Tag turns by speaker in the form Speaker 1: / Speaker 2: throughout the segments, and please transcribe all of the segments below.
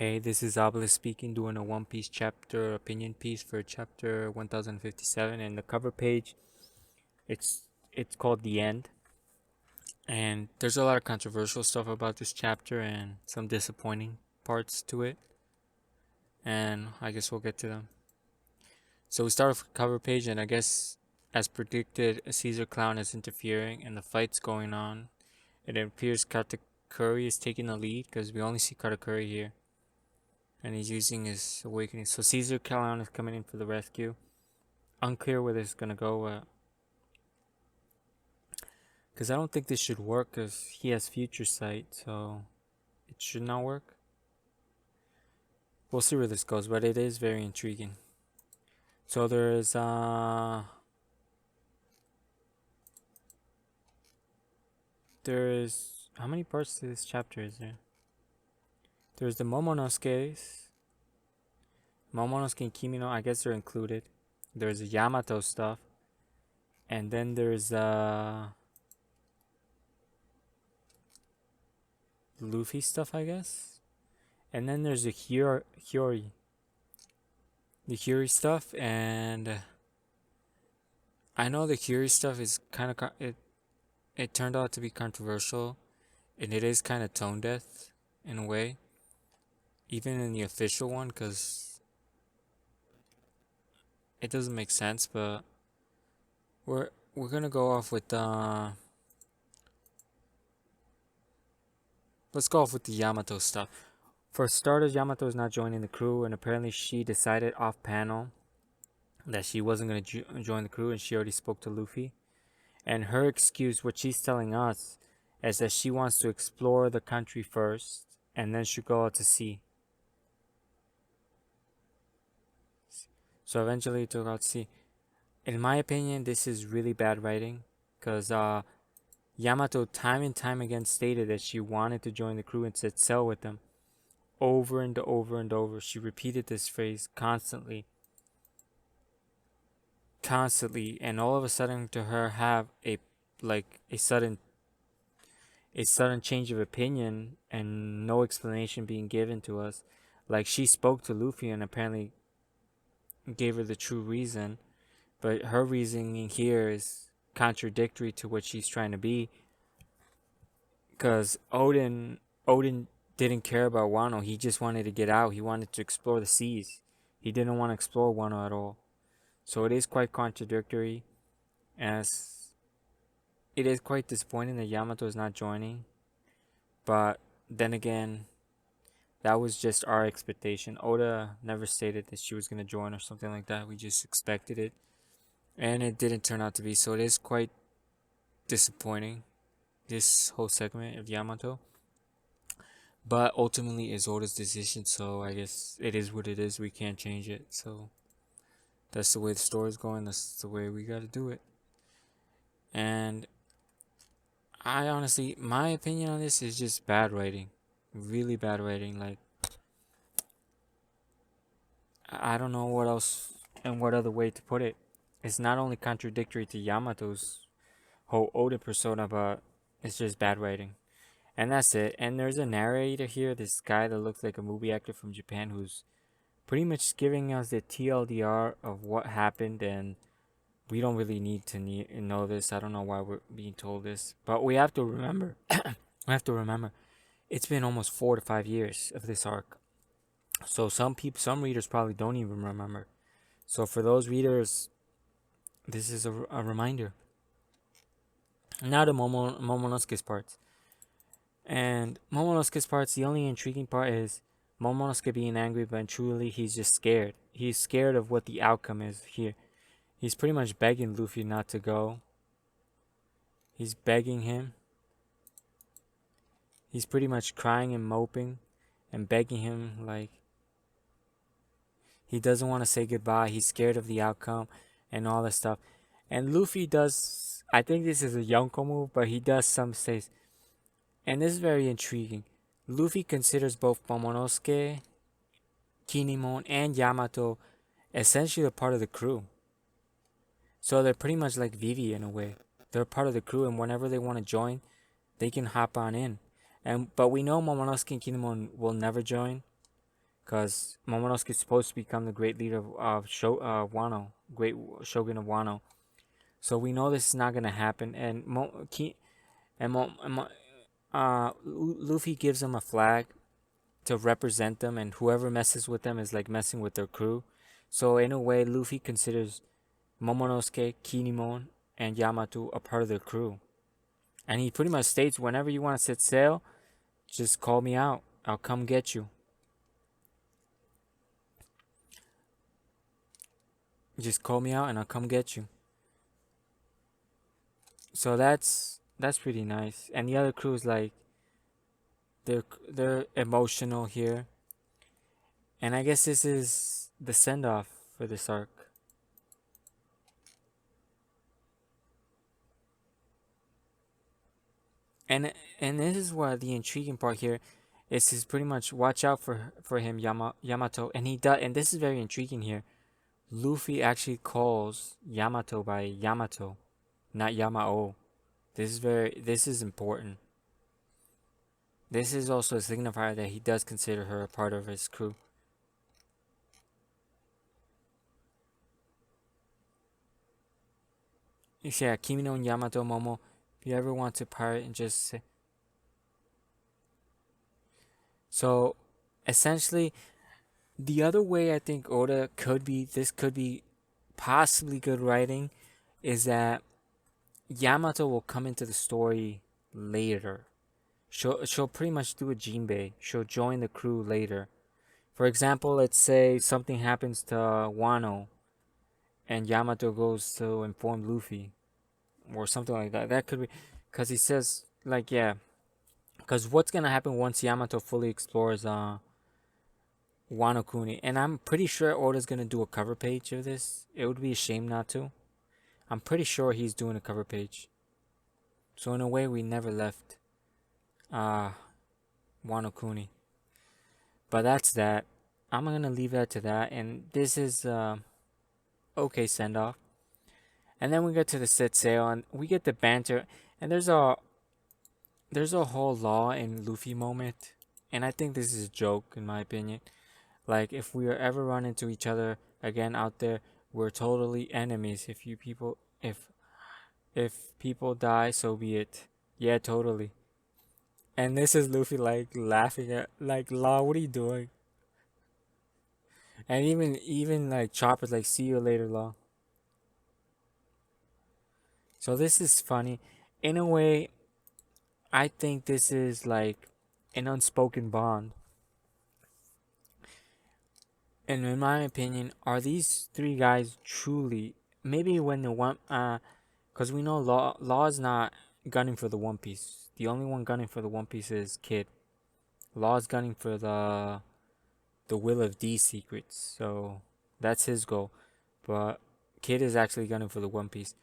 Speaker 1: Hey, this is Obelisk speaking, doing a One Piece chapter opinion piece for chapter 1057. And the cover page, it's called The End. And there's a lot of controversial stuff about this chapter and some disappointing parts to it. And I guess we'll get to them. So we start off with the cover page, and I guess as predicted, Caesar Clown is interfering and the fight's going on. It appears Katakuri is taking the lead because we only see Katakuri here. And he's using his awakening. So Caesar Clown is coming in for the rescue. Unclear where this is gonna go. Because I don't think this should work. Because he has future sight, so it should not work. We'll see where this goes, but it is very intriguing. So there's how many parts to this chapter is there? There's the Momonosuke's. Momonosuke and Kimi no, I guess they're included. There's the Yamato stuff. And then there's Luffy stuff, I guess. And then there's the Hyori. The Hyori stuff, and I know the Hyori stuff is kind of it turned out to be controversial, and it is kind of tone deaf in a way, even in the official one, because it doesn't make sense. But we're gonna go off with let's go off with the Yamato stuff. For starters, Yamato is not joining the crew, and apparently she decided off panel that she wasn't going to join the crew, and she already spoke to Luffy. And her excuse, what she's telling us, is that she wants to explore the country first, and then she'll go out to sea. So eventually to go out to sea. In my opinion, this is really bad writing, because Yamato time and time again stated that she wanted to join the crew and set sail with them. Over and over and over. She repeated this phrase constantly. And all of a sudden to her have a sudden change of opinion and no explanation being given to us. Like, she spoke to Luffy and apparently gave her the true reason, but her reasoning here is contradictory to what she's trying to be, because Odin didn't care about Wano. He just wanted to get out. He wanted to explore the seas. He didn't want to explore Wano at all. So it is quite contradictory, as it is quite disappointing that Yamato is not joining. But then again, that was just our expectation. Oda never stated that she was going to join or something like that. We just expected it. And it didn't turn out to be. So it is quite disappointing, this whole segment of Yamato. But ultimately, it's Oda's decision. So I guess it is what it is. We can't change it. So that's the way the story's going. That's the way we got to do it. And I honestly, my opinion on this is just bad writing. Really bad writing. Like, I don't know what else and what other way to put it. It's not only contradictory to Yamato's whole Oda persona, but it's just bad writing. And that's it. And there's a narrator here, this guy that looks like a movie actor from Japan, who's pretty much giving us the TLDR of what happened, and we don't really need to know this. I don't know why we're being told this, but we have to remember. we have to remember, it's been almost 4 to 5 years of this arc. So some readers probably don't even remember. So for those readers, this is a reminder. Now the Momonosuke's parts. And Momonosuke's parts, the only intriguing part is Momonosuke being angry, but truly he's just scared. He's scared of what the outcome is here. He's pretty much begging Luffy not to go. He's begging him. He's pretty much crying and moping and begging him, like, he doesn't want to say goodbye. He's scared of the outcome and all this stuff. And Luffy does, I think this is a Yonko move, but he does some says, and this is very intriguing. Luffy considers both Momonosuke, Kinemon, and Yamato essentially a part of the crew. So they're pretty much like Vivi in a way. They're part of the crew, and whenever they want to join, they can hop on in. But we know Momonosuke and Kinemon will never join. because Momonosuke is supposed to become the great leader of Wano, great shogun of Wano. So we know this is not gonna happen, and Luffy gives him a flag to represent them, and whoever messes with them is like messing with their crew. So in a way, Luffy considers Momonosuke, Kinemon, and Yamato a part of their crew, and he pretty much states, "Whenever you want to set sail, just call me out. I'll come get you. Just call me out, and I'll come get you." So that's pretty nice. And the other crew is like they're emotional here, and I guess this is the send off for this arc. And and this is what the intriguing part here is pretty much watch out for him, Yamato, and he does, and this is very intriguing here. Luffy actually calls Yamato by Yamato, not Yamao. This is important. This is also a signifier that he does consider her a part of his crew. You see, yeah, Kimi no Yamato Momo. If you ever want to pirate and just say. So, essentially, the other way I think Oda could be, this could be possibly good writing, is that Yamato will come into the story later. She'll pretty much do a Jinbei. She'll join the crew later. For example, let's say something happens to Wano and Yamato goes to inform Luffy or something like that. That could be because he says like yeah, because what's gonna happen once Yamato fully explores Wano Kuni, and I'm pretty sure Oda's gonna do a cover page of this. It would be a shame not to. I'm pretty sure he's doing a cover page. So in a way, we never left uh Wano Kuni. But that's that. I'm gonna leave that to that, and this is okay send off. And then we get to the set sail, and we get the banter, and there's a whole Law and Luffy moment, and I think this is a joke in my opinion. Like if we ever run into each other again out there, we're totally enemies. If people die, so be it. Yeah, totally. And this is Luffy like laughing at like Law, what are you doing? And even like Chopper's like, see you later, Law. So this is funny. In a way, I think this is like an unspoken bond. And in my opinion, are these three guys truly maybe when the one because we know Law is not gunning for the One Piece. The only one gunning for the One Piece is Kid. Law is gunning for the Will of D secrets. So that's his goal. But Kid is actually gunning for the One Piece.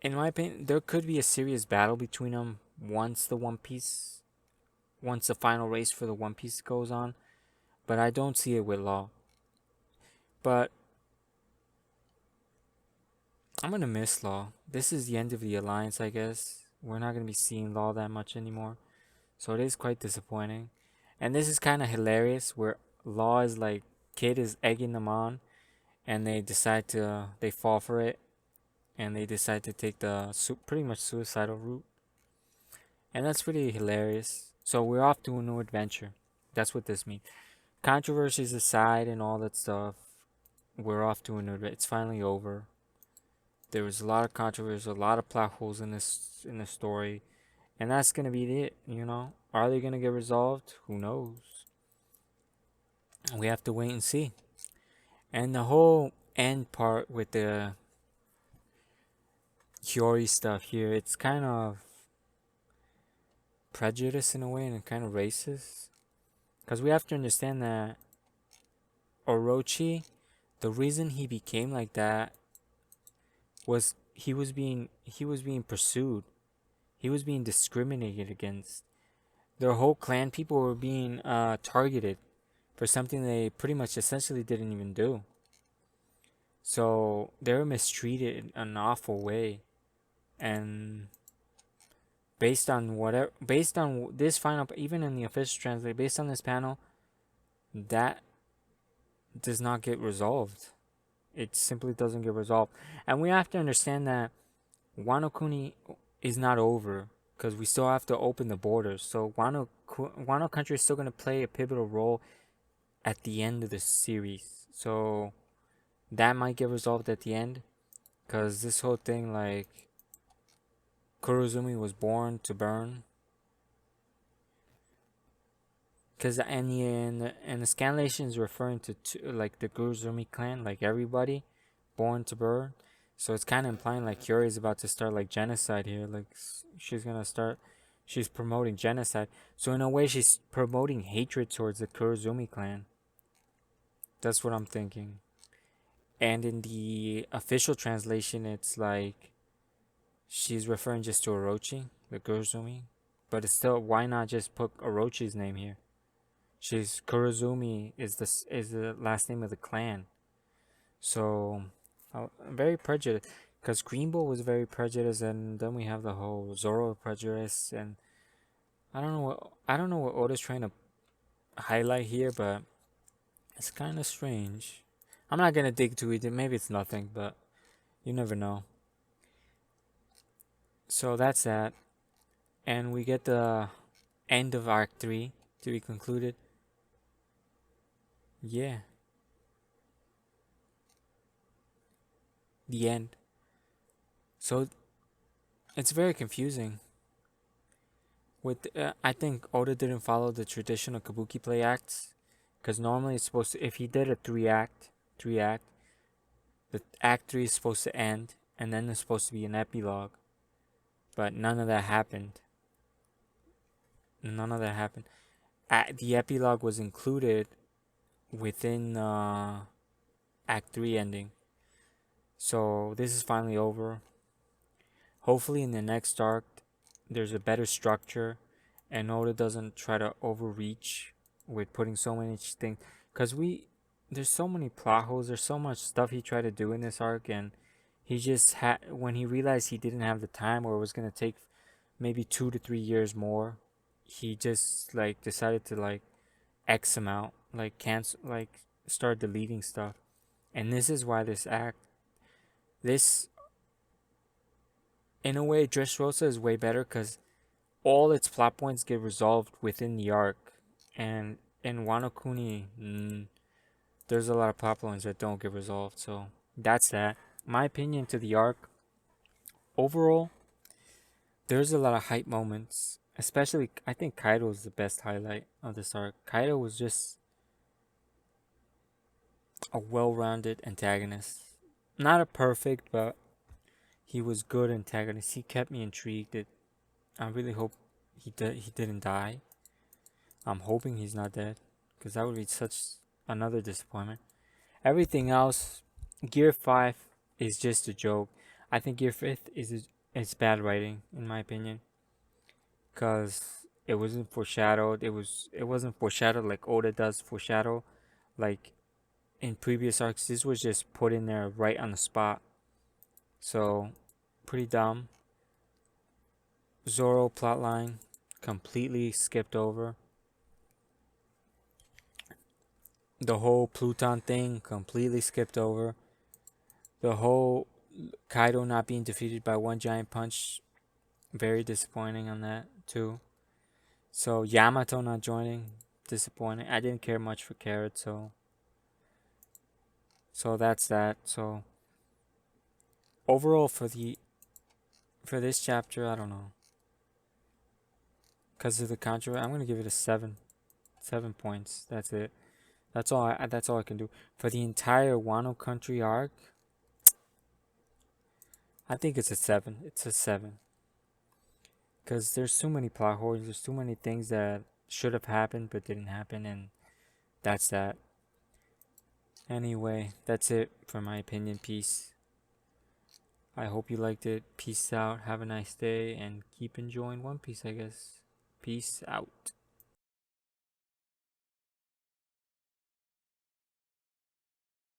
Speaker 1: In my opinion, there could be a serious battle between them once the final race for the One Piece goes on. But I don't see it with Law. But I'm gonna miss Law. This is the end of the alliance, I guess. We're not gonna be seeing Law that much anymore. So it is quite disappointing. And this is kind of hilarious where Law is like, Kid is egging them on, and they fall for it, and they decide to take the pretty much suicidal route. And that's pretty hilarious. So we're off to a new adventure. That's what this means. Controversies aside and all that stuff, we're off to a new adventure. It's finally over. There was a lot of controversy, a lot of plot holes in this story, and that's gonna be it. You know, are they gonna get resolved? Who knows? We have to wait and see. And the whole end part with the Hiyori stuff here, it's kind of prejudice in a way, and kind of racist, because we have to understand that Orochi, the reason he became like that was he was being pursued. He was being discriminated against. Their whole clan people were being targeted for something they pretty much essentially didn't even do. So they were mistreated in an awful way. And based on this final, even in the official translate, based on this panel, that does not get resolved. It simply doesn't get resolved. And we have to understand that Wano Kuni is not over because we still have to open the borders. So Wano country is still going to play a pivotal role at the end of the series. So that might get resolved at the end because this whole thing, like, Kurozumi was born to burn. Because and the scanlation is referring to like the Kurozumi clan, like everybody born to burn. So it's kind of implying like Yuri is about to start like genocide here. Like she's gonna start, she's promoting genocide. So in a way, she's promoting hatred towards the Kurozumi clan. That's what I'm thinking. And in the official translation, it's like she's referring just to Orochi, the Kurozumi. But it's still, why not just put Orochi's name here? She's Kurozumi is the last name of the clan. So very prejudiced because Green Bull was very prejudiced, and then we have the whole Zoro prejudice, and I don't know what Oda's trying to highlight here, but it's kind of strange. I'm not gonna dig too deep. Maybe it's nothing, but you never know. So that's that, and we get the end of Arc 3 to be concluded. Yeah, the end. So it's very confusing. With I think Oda didn't follow the traditional kabuki play acts, because normally it's supposed to. If he did a three act, the act 3 is supposed to end, and then there's supposed to be an epilogue. But none of that happened. None of that happened. The epilogue was included within Act 3 ending. So this is finally over. Hopefully in the next arc, there's a better structure, and Oda doesn't try to overreach with putting so many things. Cause there's so many plot holes. There's so much stuff he tried to do in this arc, and he just had when he realized he didn't have the time, or it was gonna take maybe 2 to 3 years more. He just like decided to like X him out, like cancel, like start deleting stuff. And this is why this in a way, Dressrosa is way better because all its plot points get resolved within the arc. And in Wano Kuni, there's a lot of plot points that don't get resolved. So that's that. My opinion to the arc, overall, there's a lot of hype moments. Especially, I think Kaido is the best highlight of this arc. Kaido was just a well-rounded antagonist. Not a perfect, but he was good antagonist. He kept me intrigued. I really hope he didn't die. I'm hoping he's not dead, because that would be such another disappointment. Everything else, Gear 5 is just a joke. I think Gear 5 is bad writing in my opinion, because it wasn't foreshadowed. It wasn't foreshadowed like Oda does foreshadow, like in previous arcs. This was just put in there right on the spot. So pretty dumb. Zoro plotline completely skipped over. The whole Pluton thing completely skipped over. The whole Kaido not being defeated by one giant punch, very disappointing on that too. So Yamato not joining, disappointing. I didn't care much for Carrot, so that's that. So overall for this chapter, I don't know. Because of the controversy, I'm gonna give it a 7. 7 points. That's it. That's all I can do. For the entire Wano Country arc, I think it's a 7. It's a 7. Because there's too many plot holes. There's too many things that should have happened but didn't happen, and that's that. Anyway, that's it for my opinion piece. I hope you liked it. Peace out. Have a nice day, and keep enjoying One Piece, I guess. Peace out.